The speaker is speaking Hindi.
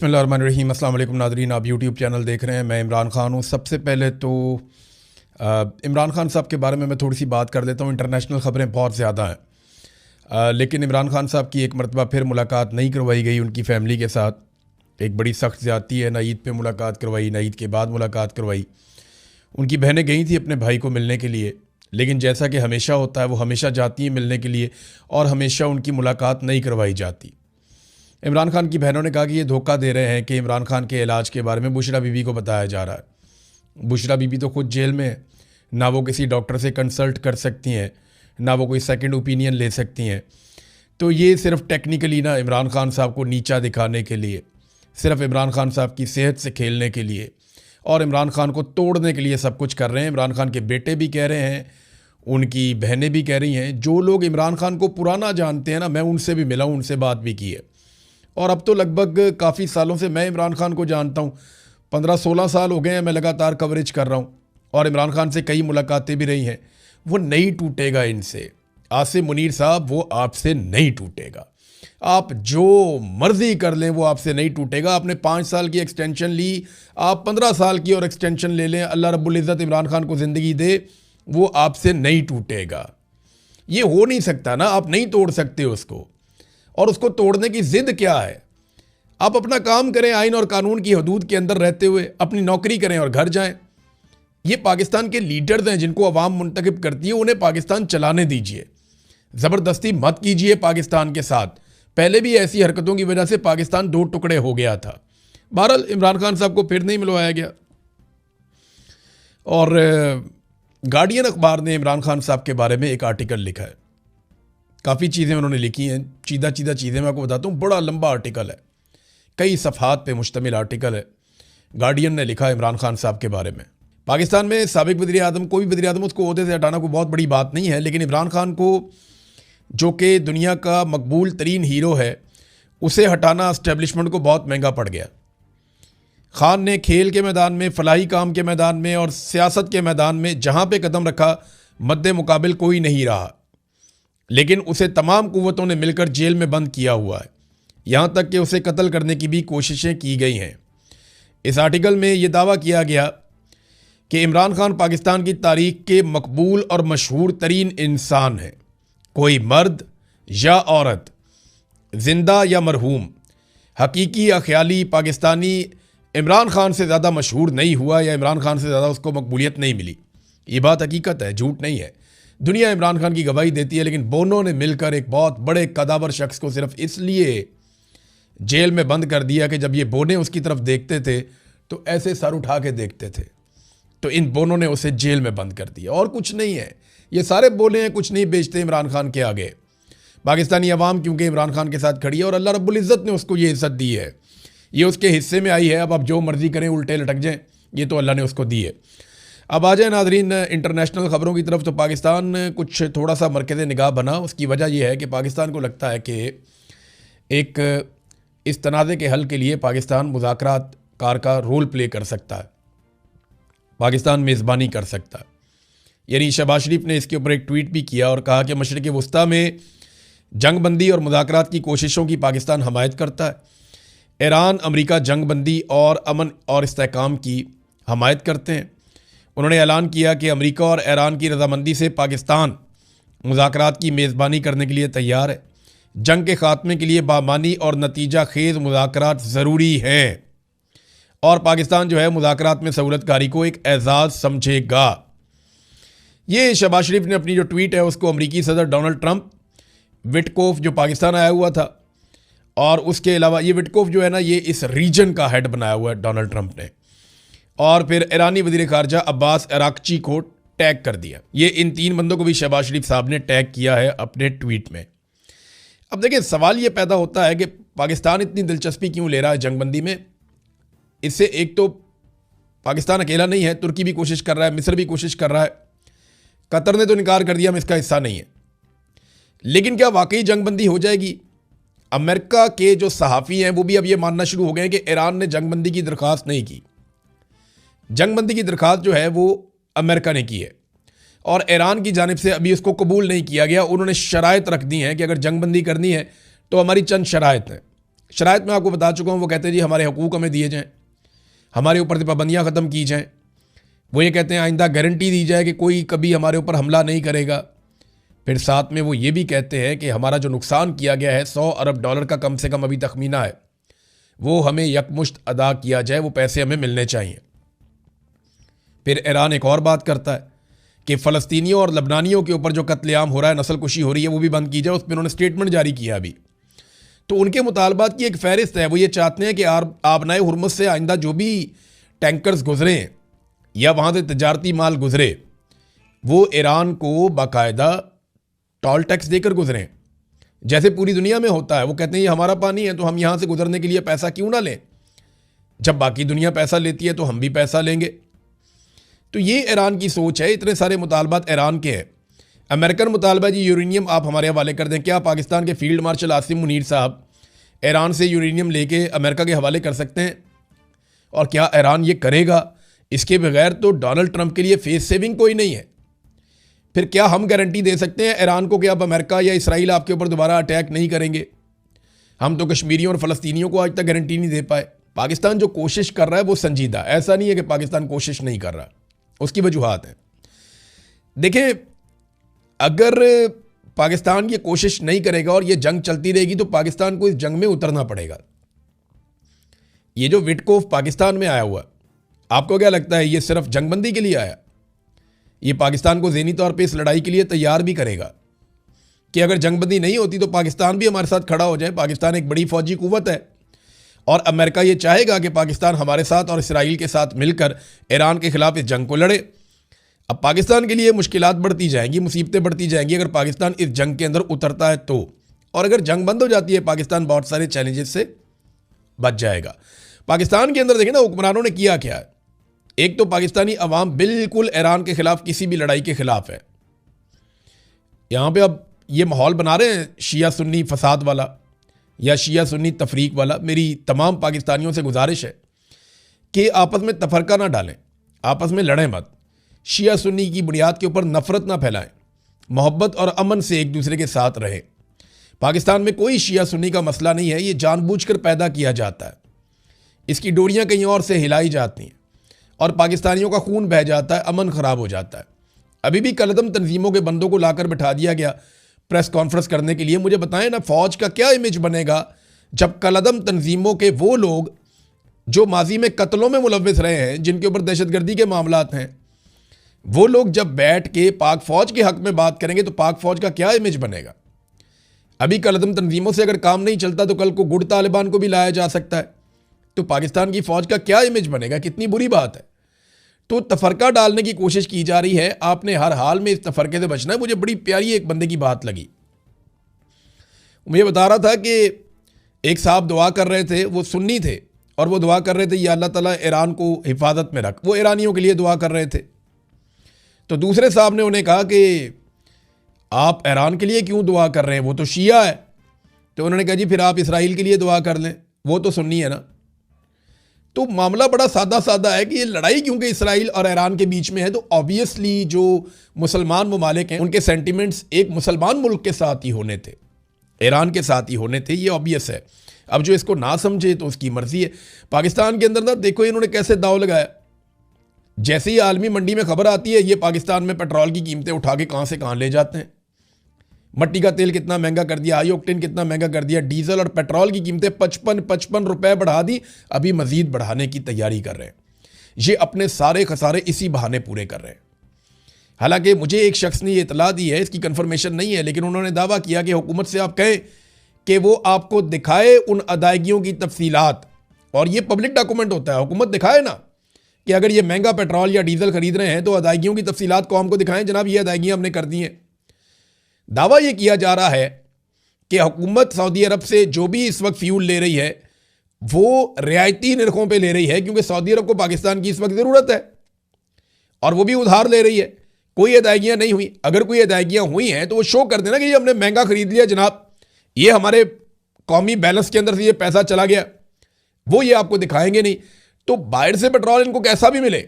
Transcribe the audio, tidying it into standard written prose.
बिस्मिल्लाहिर्रहमानिर्रहीम। अस्सलाम वालेकुम नाज़रीन, आप यूट्यूब चैनल देख रहे हैं। मैं इमरान ख़ान हूँ। सबसे पहले तो इमरान ख़ान साहब के बारे में मैं थोड़ी सी बात कर देता हूँ। इंटरनेशनल ख़बरें बहुत ज़्यादा हैं, लेकिन इमरान ख़ान साहब की एक मरतबा फिर मुलाकात नहीं करवाई गई उनकी फ़ैमिली के साथ। एक बड़ी सख्त ज़्यादती है। ना ईद पे मुलाकात करवाई, ना ईद के बाद मुलाकात करवाई। उनकी बहनें गई थी अपने भाई को मिलने के लिए, लेकिन जैसा कि हमेशा होता है, वो हमेशा जाती हैं मिलने के लिए और हमेशा उनकी मुलाकात नहीं करवाई जाती। इमरान खान की बहनों ने कहा कि ये धोखा दे रहे हैं कि इमरान खान के इलाज के बारे में बुशरा बीबी को बताया जा रहा है। बुशरा बीबी तो खुद जेल में है, ना वो किसी डॉक्टर से कंसल्ट कर सकती हैं, ना वो कोई सेकंड ओपिनियन ले सकती हैं। तो ये सिर्फ टेक्निकली ना इमरान खान साहब को नीचा दिखाने के लिए, सिर्फ इमरान खान साहब की सेहत से खेलने के लिए और इमरान खान को तोड़ने के लिए सब कुछ कर रहे हैं। इमरान खान के बेटे भी कह रहे हैं, उनकी बहनें भी कह रही हैं। जो लोग इमरान खान को पुराना जानते हैं ना, मैं उनसे भी मिला हूँ, उनसे बात भी की है। और अब तो लगभग काफ़ी सालों से मैं इमरान खान को जानता हूँ। 15-16 साल हो गए हैं मैं लगातार कवरेज कर रहा हूँ और इमरान खान से कई मुलाकातें भी रही हैं। वो नहीं टूटेगा इनसे। आसिम मुनीर साहब, वो आपसे नहीं टूटेगा। आप जो मर्ज़ी कर लें वो आपसे नहीं टूटेगा। आपने 5 साल की एक्सटेंशन ली, आप 15 साल की और एक्सटेंशन ले लें। अल्लाह रब्बुल इज़्ज़त इमरान खान को ज़िंदगी दे, वो आपसे नहीं टूटेगा। ये हो नहीं सकता ना, आप नहीं तोड़ सकते उसको। और उसको तोड़ने की जिद क्या है? आप अपना काम करें, आइन और कानून की हदूद के अंदर रहते हुए अपनी नौकरी करें और घर जाएं। ये पाकिस्तान के लीडर्स हैं जिनको अवाम मुंतखब करती है, उन्हें पाकिस्तान चलाने दीजिए। ज़बरदस्ती मत कीजिए पाकिस्तान के साथ। पहले भी ऐसी हरकतों की वजह से पाकिस्तान 2 टुकड़े हो गया था। बहरहाल इमरान खान साहब को फिर नहीं मिलवाया गया। और गार्डियन अखबार ने इमरान खान साहब के बारे में एक आर्टिकल लिखा है। काफ़ी चीज़ें उन्होंने लिखी हैं, चीदा चीज़ें मैं आपको बताता हूँ। बड़ा लंबा आर्टिकल है, कई सफ़हात पे मुश्तमिल आर्टिकल है। गार्डियन ने लिखा है इमरान खान साहब के बारे में। पाकिस्तान में साबिक वज़ीर-ए-आज़म, कोई भी वज़ीर-ए-आज़म, उसको ओहदे से हटाना कोई बहुत बड़ी बात नहीं है, लेकिन इमरान खान को, जो कि दुनिया का मकबूल तरीन हीरो है, उसे हटाना इस्टेब्लिशमेंट को बहुत महंगा पड़ गया। खान ने खेल के मैदान में, फलाही काम के मैदान में और सियासत के मैदान में जहाँ पे कदम रखा, मद्दे मुकाबिल कोई नहीं रहा। लेकिन उसे तमाम कुव्वतों ने मिलकर जेल में बंद किया हुआ है। यहाँ तक कि उसे कत्ल करने की भी कोशिशें की गई हैं। इस आर्टिकल में ये दावा किया गया कि इमरान खान पाकिस्तान की तारीख के मकबूल और मशहूर तरीन इंसान हैं। कोई मर्द या औरत, जिंदा या मरहूम, हकीकी या ख्याली पाकिस्तानी इमरान खान से ज़्यादा मशहूर नहीं हुआ या इमरान खान से ज़्यादा उसको मकबूलियत नहीं मिली। ये बात हकीकत है, झूठ नहीं है। दुनिया इमरान खान की गवाही देती है, लेकिन बोनों ने मिलकर एक बहुत बड़े कदावर शख्स को सिर्फ इसलिए जेल में बंद कर दिया कि जब ये बोने उसकी तरफ देखते थे तो ऐसे सर उठा के देखते थे। तो इन बोनों ने उसे जेल में बंद कर दिया, और कुछ नहीं है। ये सारे बोले हैं, कुछ नहीं बेचते इमरान खान के आगे। पाकिस्तानी अवाम क्योंकि इमरान खान के साथ खड़ी है और अल्लाह रब्बुल इज़्ज़त ने उसको ये इज़्ज़त दी है, ये उसके हिस्से में आई है। अब आप जो मर्ज़ी करें, उल्टे लटक जाएँ, ये तो अल्लाह ने उसको दी है। अब आ जाए नाज़रीन इंटरनेशनल ख़बरों की तरफ। तो पाकिस्तान कुछ थोड़ा सा मरकज़ निगाह बना। उसकी वजह यह है कि पाकिस्तान को लगता है कि एक इस तनाज़े के हल के लिए पाकिस्तान मुज़ाकरात कार का रोल प्ले कर सकता है, पाकिस्तान मेज़बानी कर सकता है। यानी शहबाज शरीफ ने इसके ऊपर एक ट्वीट भी किया और कहा कि मशरिक़ वस्ता में जंगबंदी और मुज़ाकरात की कोशिशों की पाकिस्तान हमायत करता है। ईरान, अमरीका जंगबंदी और अमन और इस्तेहकाम की हमायत करते हैं। उन्होंने ऐलान किया कि अमेरिका और ईरान की रजामंदी से पाकिस्तान मुज़ाकरात की मेज़बानी करने के लिए तैयार है। जंग के ख़ात्मे के लिए बामानी और नतीजा खेज़ मुज़ाकरात ज़रूरी हैं और पाकिस्तान जो है मुज़ाकरात में सहूलतकारी को एक एजाज़ समझेगा। ये शहबाज शरीफ ने अपनी जो ट्वीट है उसको अमरीकी सदर डोनाल्ड ट्रंप, विटकोफ जो पाकिस्तान आया हुआ था, और उसके अलावा ये विटकोफ जो है ना, ये इस रीजन का हेड बनाया हुआ है डोनाल्ड ट्रंप ने, और फिर ईरानी वज़ीर ख़ारजा अब्बास अराक्ची को टैग कर दिया। ये इन 3 बंदों को भी शहबाज शरीफ साहब ने टैग किया है अपने ट्वीट में। अब देखिए, सवाल ये पैदा होता है कि पाकिस्तान इतनी दिलचस्पी क्यों ले रहा है जंगबंदी में। इससे एक तो पाकिस्तान अकेला नहीं है, तुर्की भी कोशिश कर रहा है, मिस्र भी कोशिश कर रहा है, कतर ने तो इनकार कर दिया, हम इसका हिस्सा नहीं है। लेकिन क्या वाकई जंगबंदी हो जाएगी? अमेरिका के जो सहाफ़ी हैं वो भी अब ये मानना शुरू हो गए हैं कि ईरान ने जंगबंदी की दरख्वास्त नहीं की। जंगबंदी की दरख्वास्त जो है वो अमेरिका ने की है और ईरान की जानिब से अभी उसको कबूल नहीं किया गया। उन्होंने शराइत रख दी हैं कि अगर जंगबंदी करनी है तो हमारी चंद शराइत हैं। शराइत मैं आपको बता चुका हूँ। वो कहते हैं जी हमारे हकूक़ हमें दिए जाएँ, हमारे ऊपर से पाबंदियाँ ख़त्म की जाएँ। वो ये कहते हैं आइंदा गारंटी दी जाए कि कोई कभी हमारे ऊपर हमला नहीं करेगा। फिर साथ में वो ये भी कहते हैं कि हमारा जो नुकसान किया गया है $100 अरब का कम से कम अभी तखमीना है, वो हमें यकमुश्त अदा किया जाए, वो पैसे हमें मिलने चाहिए। फिर ईरान एक और बात करता है कि फ़लस्तीनियों और लबनानियों के ऊपर जो कत्लेआम हो रहा है, नस्ल कुशी हो रही है, वो भी बंद की जाए। उस पर उन्होंने स्टेटमेंट जारी किया अभी। तो उनके मुतालबात की एक फ़हरिस्त है। वो ये चाहते हैं कि आबनाए हुर्मुज़ से आइंदा जो भी टैंकर्स गुजरें या वहाँ से तजारती माल गुजरे, वो ईरान को बाकायदा टोल टैक्स देकर गुजरें, जैसे पूरी दुनिया में होता है। वो कहते हैं ये हमारा पानी है तो हम यहाँ से गुजरने के लिए पैसा क्यों ना लें। जब बाकी दुनिया पैसा लेती है तो हम भी पैसा लेंगे। तो ये ईरान की सोच है। इतने सारे मुतालबात ईरान के हैं। अमेरिकन मुतालबा जी यूरेनियम आप हमारे हवाले कर दें। क्या पाकिस्तान के फील्ड मार्शल आसिम मुनीर साहब ईरान से यूरेनियम लेके अमेरिका के हवाले कर सकते हैं? और क्या ईरान ये करेगा? इसके बगैर तो डोनाल्ड ट्रंप के लिए फेस सेविंग कोई नहीं है। फिर क्या हम गारंटी दे सकते हैं ईरान को कि अब अमेरिका या इसराइल आपके ऊपर दोबारा अटैक नहीं करेंगे? हम तो कश्मीरियों और फ़लस्तीनियों को आज तक गारंटी नहीं दे पाए। पाकिस्तान जो कोशिश कर रहा है वो संजीदा, ऐसा नहीं है कि पाकिस्तान कोशिश नहीं कर रहा, उसकी वजूहात हैं। देखें, अगर पाकिस्तान ये कोशिश नहीं करेगा और ये जंग चलती रहेगी तो पाकिस्तान को इस जंग में उतरना पड़ेगा। ये जो विटकोफ पाकिस्तान में आया हुआ, आपको क्या लगता है ये सिर्फ जंगबंदी के लिए आया? ये पाकिस्तान को ज़हनी तौर पे इस लड़ाई के लिए तैयार भी करेगा कि अगर जंगबंदी नहीं होती तो पाकिस्तान भी हमारे साथ खड़ा हो जाए। पाकिस्तान एक बड़ी फौजी कुव्वत है और अमेरिका ये चाहेगा कि पाकिस्तान हमारे साथ और इसराइल के साथ मिलकर ईरान के खिलाफ इस जंग को लड़े। अब पाकिस्तान के लिए मुश्किलात बढ़ती जाएंगी, मुसीबतें बढ़ती जाएंगी अगर पाकिस्तान इस जंग के अंदर उतरता है तो। और अगर जंग बंद हो जाती है, पाकिस्तान बहुत सारे चैलेंजेस से बच जाएगा। पाकिस्तान के अंदर देखें ना, हुक्मरानों ने किया क्या है। एक तो पाकिस्तानी अवाम बिल्कुल ईरान के खिलाफ किसी भी लड़ाई के खिलाफ है। यहाँ पे अब ये माहौल बना रहे हैं शिया सुन्नी फसाद वाला या शिया सुन्नी तफरीक वाला। मेरी तमाम पाकिस्तानियों से गुजारिश है कि आपस में तफरका ना डालें, आपस में लड़ें मत, शिया सुन्नी की बुनियाद के ऊपर नफरत ना फैलाएं, मोहब्बत और अमन से एक दूसरे के साथ रहें। पाकिस्तान में कोई शिया सुन्नी का मसला नहीं है, ये जानबूझकर पैदा किया जाता है। इसकी डोरियाँ कहीं और से हिलाई जाती हैं और पाकिस्तानियों का खून बह जाता है, अमन ख़राब हो जाता है। अभी भी कलदम तंजीमों के बंदों को लाकर बिठा दिया गया प्रेस कॉन्फ्रेंस करने के लिए। मुझे बताएं ना, फ़ौज का क्या इमेज बनेगा जब कलदम तंजीमों के वो लोग जो माजी में कत्लों में मुलव्विस रहे हैं, जिनके ऊपर दहशतगर्दी के मामलात हैं, वो लोग जब बैठ के पाक फ़ौज के हक़ में बात करेंगे तो पाक फ़ौज का क्या इमेज बनेगा। अभी कलदम तंजीमों से अगर काम नहीं चलता तो कल को गुड तालिबान को भी लाया जा सकता है। तो पाकिस्तान की फ़ौज का क्या इमेज बनेगा? कितनी बुरी बात है। तो तफरका डालने की कोशिश की जा रही है। आपने हर हाल में इस तफरके से बचना है। मुझे बड़ी प्यारी एक बंदे की बात लगी। मुझे बता रहा था कि एक साहब दुआ कर रहे थे, वो सुन्नी थे और वो दुआ कर रहे थे या अल्लाह ताला ईरान को हिफाजत में रख। वो ईरानियों के लिए दुआ कर रहे थे। तो दूसरे साहब ने उन्हें कहा कि आप ईरान के लिए क्यों दुआ कर रहे हैं, वो तो शिया है। तो उन्होंने कहा जी फिर आप इसराइल के लिए दुआ कर लें, वो तो सुन्नी है ना। तो मामला बड़ा सादा सादा है कि ये लड़ाई क्योंकि इसराइल और ईरान के बीच में है, तो ऑब्वियसली जो मुसलमान ममालिक हैं उनके सेंटिमेंट्स एक मुसलमान मुल्क के साथ ही होने थे, ईरान के साथ ही होने थे, ये ऑब्वियस है। अब जो इसको ना समझे तो उसकी मर्जी है। पाकिस्तान के अंदर ना देखो इन्होंने कैसे दाव लगाया। जैसे ही आलमी मंडी में खबर आती है, ये पाकिस्तान में पेट्रोल की कीमतें उठा के कहाँ से कहाँ ले जाते हैं। मट्टी का तेल कितना महंगा कर दिया, आयोक्टेन कितना महंगा कर दिया, डीजल और पेट्रोल की कीमतें 55 रुपए बढ़ा दी, अभी मजीद बढ़ाने की तैयारी कर रहे हैं। ये अपने सारे खसारे इसी बहाने पूरे कर रहे हैं। हालांकि मुझे एक शख्स ने ये इतला दी है, इसकी कंफर्मेशन नहीं है, लेकिन उन्होंने दावा किया कि हुकूमत से आप कहें कि वो आपको दिखाए उन अदायगियों की तफसीलात, और ये पब्लिक डॉक्यूमेंट होता है। हुकूमत दिखाए ना कि अगर ये महंगा पेट्रोल या डीजल खरीद रहे हैं तो अदायगियों की तफसीलात कौम को दिखाएं, जनाब ये अदायगियाँ हमने कर दी हैं। दावा यह किया जा रहा है कि हुकूमत सऊदी अरब से जो भी इस वक्त फ्यूल ले रही है वो रियायती निर्खों पे ले रही है, क्योंकि सऊदी अरब को पाकिस्तान की इस वक्त ज़रूरत है और वो भी उधार ले रही है। कोई अदायगियाँ नहीं हुई। अगर कोई अदायगियाँ हुई हैं तो वो शो कर देना कि ये हमने महंगा खरीद लिया जनाब, ये हमारे कौमी बैलेंस के अंदर से ये पैसा चला गया, वो ये आपको दिखाएंगे नहीं। तो बाहर से पेट्रोल इनको कैसा भी मिले,